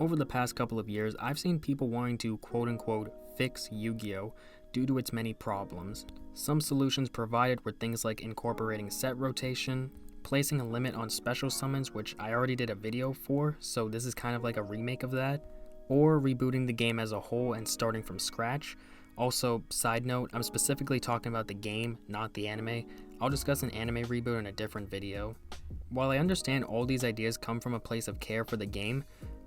Over the past couple of years, I've seen people wanting to quote-unquote fix Yu-Gi-Oh! Due to its many problems. Some solutions provided were things like incorporating set rotation, placing a limit on special summons, which I already did a video for, so this is kind of like a remake of that, or rebooting the game as a whole and starting from scratch. Also, side note, I'm specifically talking about the game, not the anime. I'll discuss an anime reboot in a different video. While I understand all these ideas come from a place of care for the game,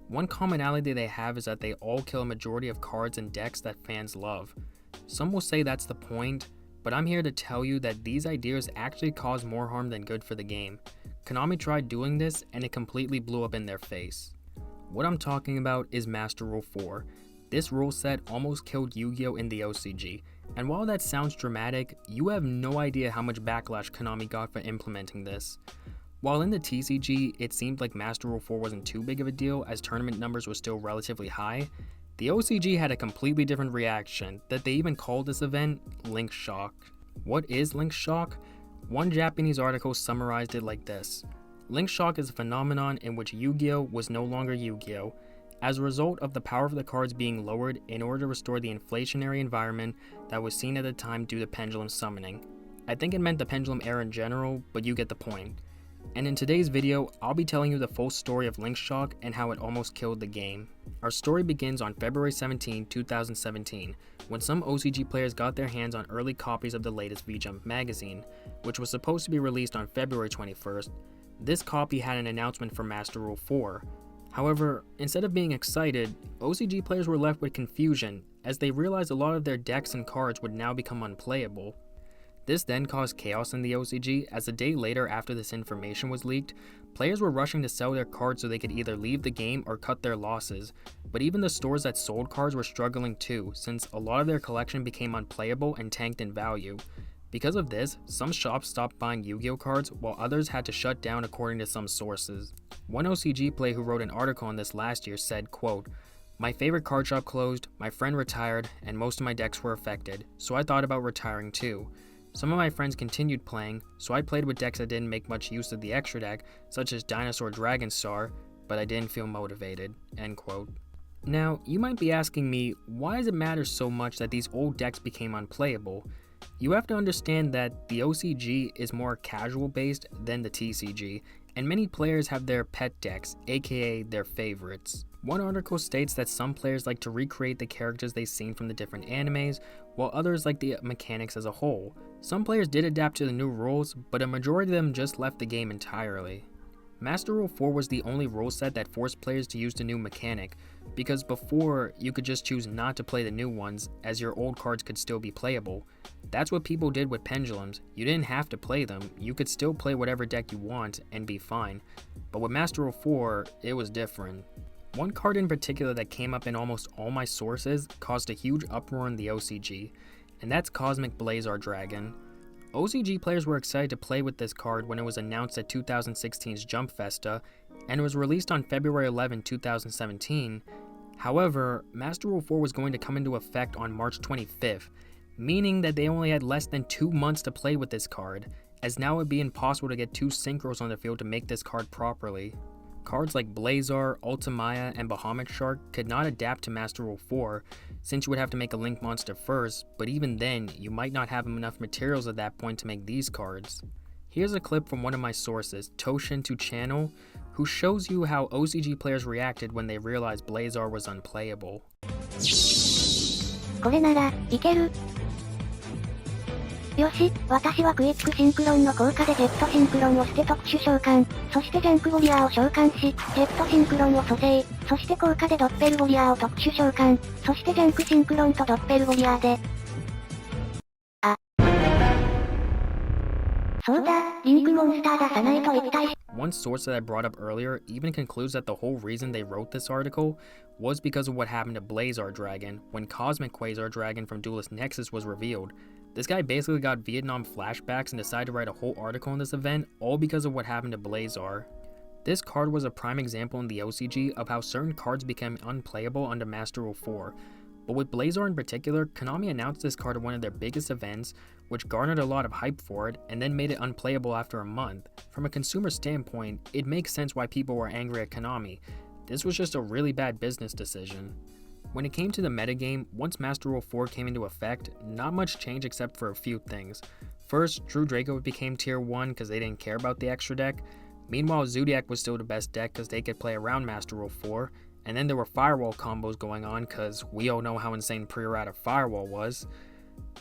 one commonality they have is that they all kill a majority of cards and decks that fans love. Some will say that's the point, but I'm here to tell you that these ideas actually cause more harm than good for the game. Konami tried doing this and it completely blew up in their face. What I'm talking about is Master Rule 4. This rule set almost killed Yu-Gi-Oh! In the OCG, and while that sounds dramatic, you have no idea how much backlash Konami got for implementing this. While in the TCG, it seemed like Master Rule 4 wasn't too big of a deal as tournament numbers were still relatively high, the OCG had a completely different reaction that they even called this event Link Shock. What is Link Shock? One Japanese article summarized it like this. Link Shock is a phenomenon in which Yu-Gi-Oh! Was no longer Yu-Gi-Oh! As a result of the power of the cards being lowered in order to restore the inflationary environment that was seen at the time due to pendulum summoning. I think it meant the pendulum era in general, but you get the point. And in today's video, I'll be telling you the full story of Link Shock and how it almost killed the game. Our story begins on February 17, 2017, when some OCG players got their hands on early copies of the latest V-Jump magazine, which was supposed to be released on February 21st. This copy had an announcement for Master Rule 4. However, instead of being excited, OCG players were left with confusion as they realized a lot of their decks and cards would now become unplayable. This then caused chaos in the OCG as a day later after this information was leaked, players were rushing to sell their cards so they could either leave the game or cut their losses, but even the stores that sold cards were struggling too since a lot of their collection became unplayable and tanked in value. Because of this, some shops stopped buying Yu-Gi-Oh! Cards while others had to shut down according to some sources. One OCG player who wrote an article on this last year said, quote, "My favorite card shop closed, my friend retired, and most of my decks were affected, so I thought about retiring too. Some of my friends continued playing, so I played with decks that didn't make much use of the extra deck, such as Dinosaur Dragon Star, but I didn't feel motivated." End quote. Now, you might be asking me, why does it matter so much that these old decks became unplayable? You have to understand that the OCG is more casual based than the TCG, and many players have their pet decks, aka their favorites. One article states that some players like to recreate the characters they've seen from the different animes, while others like the mechanics as a whole. Some players did adapt to the new rules, but a majority of them just left the game entirely. Master Rule 4 was the only rule set that forced players to use the new mechanic, because before, you could just choose not to play the new ones, as your old cards could still be playable. That's what people did with pendulums. You didn't have to play them, you could still play whatever deck you want and be fine. But with Master Rule 4, it was different. One card in particular that came up in almost all my sources caused a huge uproar in the OCG, and that's Cosmic Blazar Dragon. OCG players were excited to play with this card when it was announced at 2016's Jump Festa, and it was released on February 11, 2017. However, Master Rule 4 was going to come into effect on March 25th, meaning that they only had less than 2 months to play with this card, as now it would be impossible to get 2 synchros on the field to make this card properly. Cards like Blazar, Ultimaya, and Bahamut Shark could not adapt to Master Rule 4, since you would have to make a Link monster first, but even then, you might not have enough materials at that point to make these cards. Here's a clip from one of my sources, Toshin to Channel, who shows you how OCG players reacted when they realized Blazar was unplayable. これなら、いける。よし、私はクイックシンクロンの効果でジェットシンクロンを捨て特殊召喚、そしてジャンクウォリアーを召喚し、ジェットシンクロンを蘇生、そして効果でドッペルウォリアーを特殊召喚、そしてジャンクシンクロンとドッペルウォリアーで。あ。そうだ、リンクモンスター出さないと一体。One source that I brought up earlier even concludes that the whole reason they wrote this article was because of what happened to Blazar Dragon when Cosmic Quasar Dragon from Duelist Nexus was revealed. This guy basically got Vietnam flashbacks and decided to write a whole article on this event, all because of what happened to Blazar. This card was a prime example in the OCG of how certain cards became unplayable under Master Rule 4. But with Blazar in particular, Konami announced this card at one of their biggest events, which garnered a lot of hype for it, and then made it unplayable after a month. From a consumer standpoint, it makes sense why people were angry at Konami. This was just a really bad business decision. When it came to the metagame, once Master Rule 4 came into effect, not much changed except for a few things. First, True Draco became tier 1 because they didn't care about the extra deck. Meanwhile, Zodiac was still the best deck because they could play around Master Rule 4. And then there were Firewall combos going on because we all know how insane pre-errata Firewall was.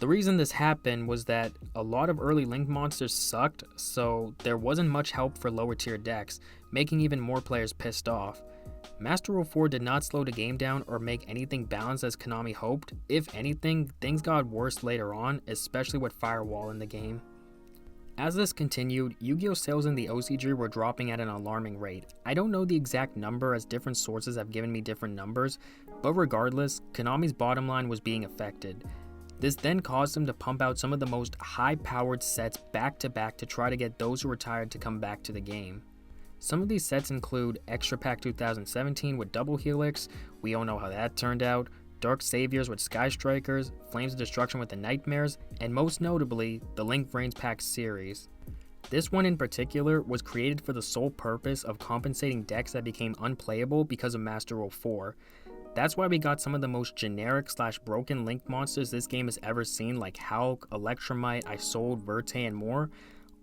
The reason this happened was that a lot of early Link monsters sucked, so there wasn't much help for lower tier decks, making even more players pissed off. Master Rule 4 did not slow the game down or make anything balanced as Konami hoped. If anything, things got worse later on, especially with Firewall in the game. As this continued, Yu-Gi-Oh! Sales in the OCG were dropping at an alarming rate. I don't know the exact number as different sources have given me different numbers, but regardless, Konami's bottom line was being affected. This then caused them to pump out some of the most high-powered sets back-to-back to try to get those who retired to come back to the game. Some of these sets include Extra Pack 2017 with Double Helix, we all know how that turned out, Dark Saviors with Sky Strikers, Flames of Destruction with the Nightmares, and most notably, the Link Vrains Pack series. This one in particular was created for the sole purpose of compensating decks that became unplayable because of Master Rule 4. That's why we got some of the most generic / broken Link monsters this game has ever seen, like Hulk, Electromite, Isolde, Verte, and more,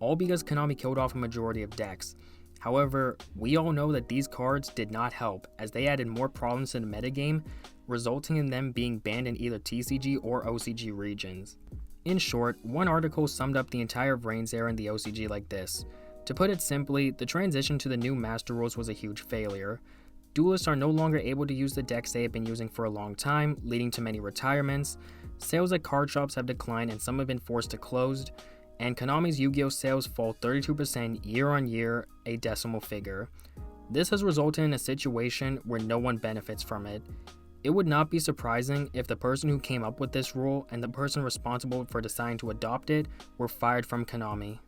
all because Konami killed off a majority of decks. However, we all know that these cards did not help, as they added more problems to the metagame, resulting in them being banned in either TCG or OCG regions. In short, one article summed up the entire Vrains era in the OCG like this. To put it simply, the transition to the new Master Rules was a huge failure. Duelists are no longer able to use the decks they have been using for a long time, leading to many retirements. Sales at card shops have declined and some have been forced to close. And Konami's Yu-Gi-Oh! Sales fall 32% year on year, a decimal figure. This has resulted in a situation where no one benefits from it. It would not be surprising if the person who came up with this rule and the person responsible for deciding to adopt it were fired from Konami.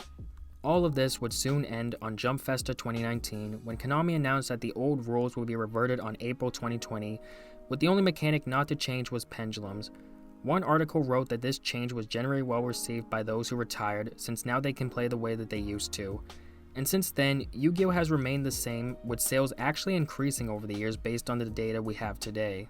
All of this would soon end on Jump Festa 2019 when Konami announced that the old rules would be reverted on April 2020, with the only mechanic not to change was pendulums. One article wrote that this change was generally well received by those who retired, since now they can play the way that they used to. And since then, Yu-Gi-Oh! Has remained the same, with sales actually increasing over the years based on the data we have today.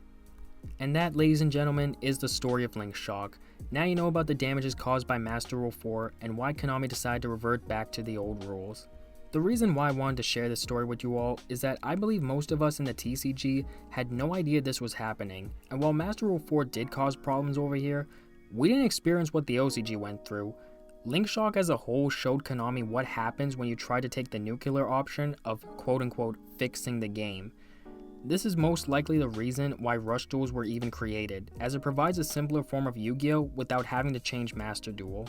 And that, ladies and gentlemen, is the story of Link Shock. Now you know about the damages caused by Master Rule 4 and why Konami decided to revert back to the old rules. The reason why I wanted to share this story with you all is that I believe most of us in the TCG had no idea this was happening, and while Master Rule 4 did cause problems over here, we didn't experience what the OCG went through. Link Shock as a whole showed Konami what happens when you try to take the nuclear option of quote-unquote fixing the game. This is most likely the reason why Rush Duels were even created, as it provides a simpler form of Yu-Gi-Oh! Without having to change Master Duel.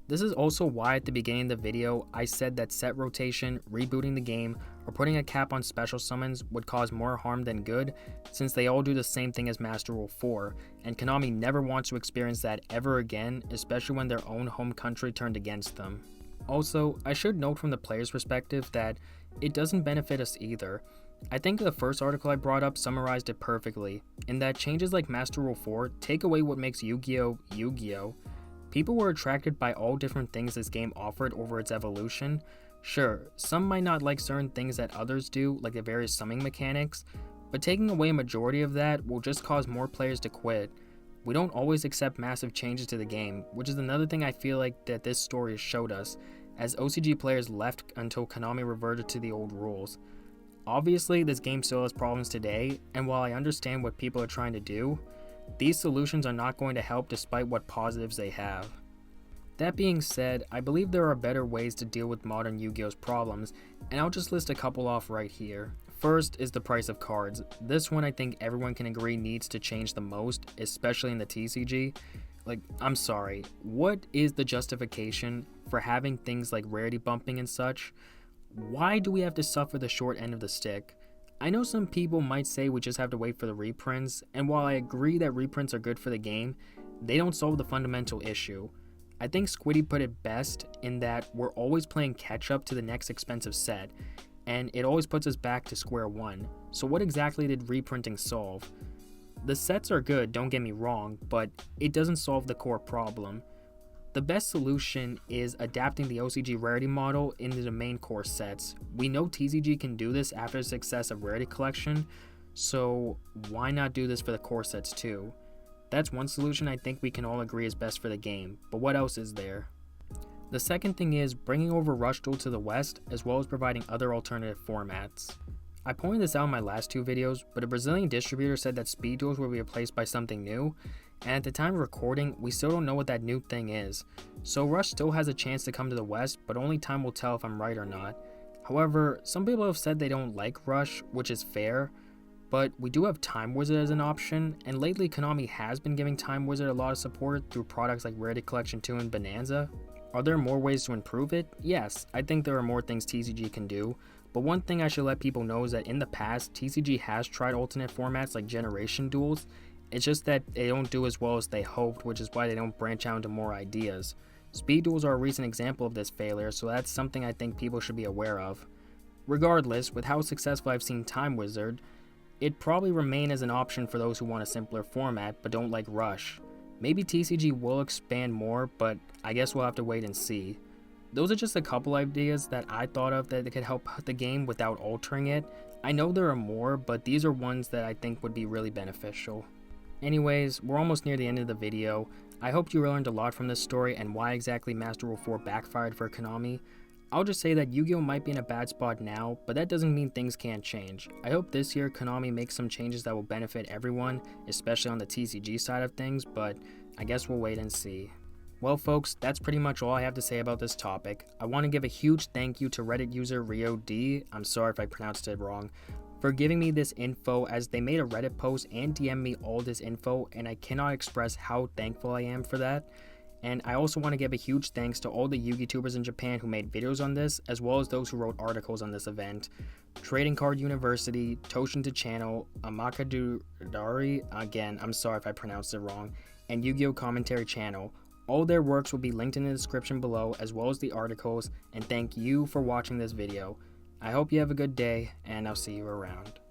This is also why at the beginning of the video I said that set rotation, rebooting the game, or putting a cap on special summons would cause more harm than good, since they all do the same thing as Master Rule 4, and Konami never wants to experience that ever again, especially when their own home country turned against them. Also, I should note from the player's perspective that it doesn't benefit us either. I think the first article I brought up summarized it perfectly, in that changes like Master Rule 4 take away what makes Yu-Gi-Oh! Yu-Gi-Oh! People were attracted by all different things this game offered over its evolution. Sure, some might not like certain things that others do, like the various summoning mechanics, but taking away a majority of that will just cause more players to quit. We don't always accept massive changes to the game, which is another thing I feel like that this story has showed us, as OCG players left until Konami reverted to the old rules. Obviously, this game still has problems today, and while I understand what people are trying to do, these solutions are not going to help despite what positives they have. That being said, I believe there are better ways to deal with modern Yu-Gi-Oh's problems, and I'll just list a couple off right here. First is the price of cards. This one I think everyone can agree needs to change the most, especially in the TCG. I'm sorry, what is the justification for having things like rarity bumping and such? Why do we have to suffer the short end of the stick? I know some people might say we just have to wait for the reprints, and while I agree that reprints are good for the game, they don't solve the fundamental issue. I think Squiddy put it best in that we're always playing catch up to the next expensive set, and it always puts us back to square one. So what exactly did reprinting solve? The sets are good, don't get me wrong, but it doesn't solve the core problem. The best solution is adapting the OCG rarity model into the main core sets. We know TCG can do this after the success of rarity collection, so why not do this for the core sets too? That's one solution I think we can all agree is best for the game, but what else is there? The second thing is bringing over Rush Duel to the West, as well as providing other alternative formats. I pointed this out in my last two videos, but a Brazilian distributor said that speed duels will be replaced by something new, and at the time of recording, we still don't know what that new thing is. So Rush still has a chance to come to the West, but only time will tell if I'm right or not. However, some people have said they don't like Rush, which is fair, but we do have Time Wizard as an option, and lately Konami has been giving Time Wizard a lot of support through products like Rarity Collection 2 and Bonanza. Are there more ways to improve it? Yes, I think there are more things TCG can do, but one thing I should let people know is that in the past, TCG has tried alternate formats like Generation Duels. It's just that they don't do as well as they hoped, which is why they don't branch out into more ideas. Speed duels are a recent example of this failure, so that's something I think people should be aware of. Regardless, with how successful I've seen Time Wizard, it'd probably remain as an option for those who want a simpler format but don't like Rush. Maybe TCG will expand more, but I guess we'll have to wait and see. Those are just a couple ideas that I thought of that could help the game without altering it. I know there are more, but these are ones that I think would be really beneficial. Anyways, we're almost near the end of the video. I hope you learned a lot from this story and why exactly Master Rule 4 backfired for Konami. I'll just say that Yu-Gi-Oh might be in a bad spot now, but that doesn't mean things can't change. I hope this year Konami makes some changes that will benefit everyone, especially on the TCG side of things, but I guess we'll wait and see. Well folks, that's pretty much all I have to say about this topic. I want to give a huge thank you to Reddit user RyuuohD, I'm sorry if I pronounced it wrong, for giving me this info, as they made a Reddit post and DM'd me all this info, and I cannot express how thankful I am for that. And I also want to give a huge thanks to all the Yugitubers in Japan who made videos on this, as well as those who wrote articles on this event. Trading Card University, Toshin to Channel, Amakadudari, again, I'm sorry if I pronounced it wrong, and Yu-Gi-Oh Commentary Channel. All their works will be linked in the description below, as well as the articles, and thank you for watching this video. I hope you have a good day, and I'll see you around.